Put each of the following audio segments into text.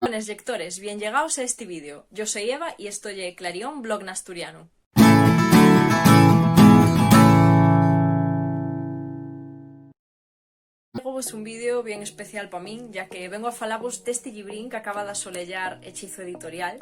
Buenos lectores, bien llegados a este vídeo. Yo soy Eva y esto es Clarión, blog en asturiano. Vos un vídeo bien especial para min, ya que vengo a falaros deste librín que acaba de asolellar Hechizo Editorial.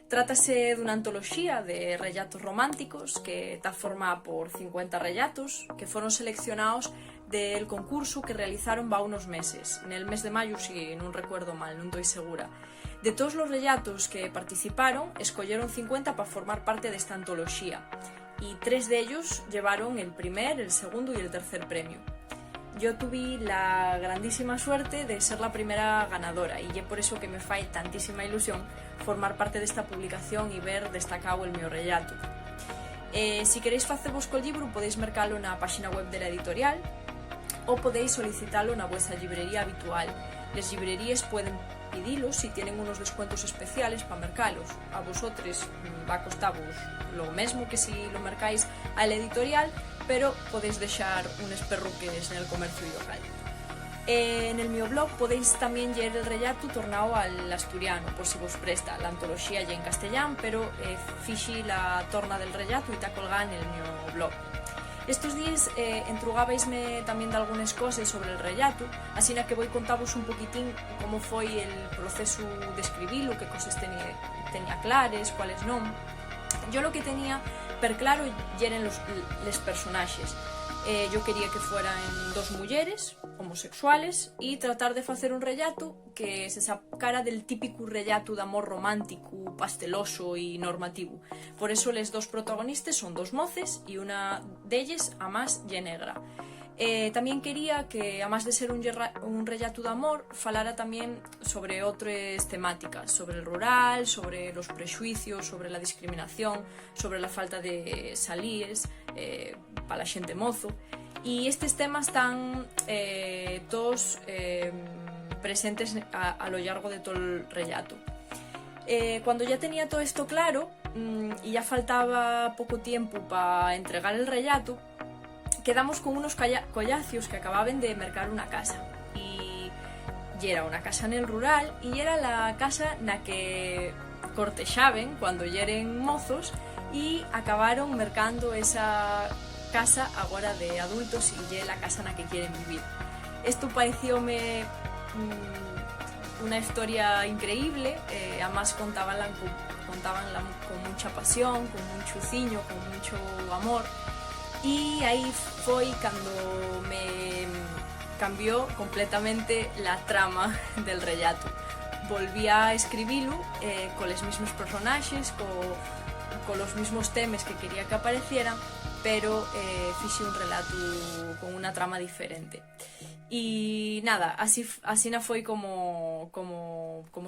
Trátase dunha antoloxía de rellatos románticos que está formada por 50 rellatos que foron seleccionados del concurso que realizaron va unos meses, nel mes de maio, si non recuerdo mal, non estou segura. De todos os rellatos que participaron, escolleron 50 para formar parte desta antoloxía, y 3 de ellos llevaron el primer, el segundo y el tercer premio. Yo tuve la grandísima suerte de ser la primera ganadora y es por eso que me fai tantísima ilusión formar parte desta publicación e ver destacado el meu rellato. Si queréis facervos co libro, podéis mercalo na página web de la editorial ou podéis solicitalo na vuestra librería habitual. Les librerías pueden pedilos si tienen unos descuentos especiales para mercalos. A vosotros va a costaros lo mesmo que si lo mercáis a la editorial, pero podéis deixar unos perruques en el comercio local. En el meu blog podéis también leer el rellato tornado al asturiano, por si vos presta. La antoloxía ya en castellán, pero fixi la torna del rellato y está colgada en el meu blog. Estos días entrugábaisme tamén de algunas cosas sobre el rellato, así que voy contaros un poquitín cómo foi el proceso de escribilo, qué cosas tenía clares, cuáles non. Yo lo que tenía per claro eran los personaxes. Yo quería que fueran dos mulleres homosexuales y tratar de facer un rellato que se sacara del típico rellato de amor romántico, pasteloso y normativo. Por eso les dos protagonistas son dos moces y una d'elles, a más, ye negra. También quería que, a más de ser un rellato de amor, falara también sobre otras temáticas, sobre el rural, sobre los prejuicios, sobre la discriminación, sobre la falta de salíes para la xente mozo. Y estos temas están todos presentes a lo largo de todo el rellato. Cuando ya tenía todo esto claro y ya faltaba poco tiempo para entregar el rellato, quedamos con unos collacios que acababan de mercar una casa. Y era una casa en el rural y era la casa na que cortexaben cuando yeren mozos y acabaron mercando esa casa agora de adultos y é la casa na que quieren vivir. Esto parecióme una historia increíble, además contabanla con mucha pasión, con mucho ciño, con mucho amor. Y ahí fue cuando me cambió completamente la trama del rellato. Volví a escribirlo con los mismos personajes, con los mismos temas que quería que aparecieran, pero fixe un relato con una trama diferente. Y nada, así no fue como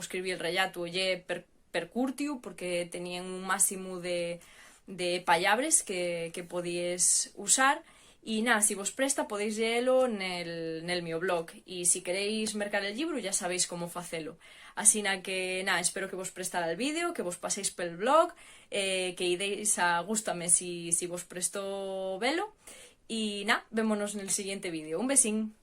escribí el rellato. Oye, per curtiu, porque tenían un máximo de palabras que podíais usar. Y nada, si vos presta podéis leerlo en el meu blog, y si queréis mercar el libro ya sabéis cómo facelo. Así que nada, espero que vos prestara el vídeo, que vos paséis pel blog, que ideis a gústame si vos presto velo. Y nada, vémonos en el siguiente vídeo. Un besín.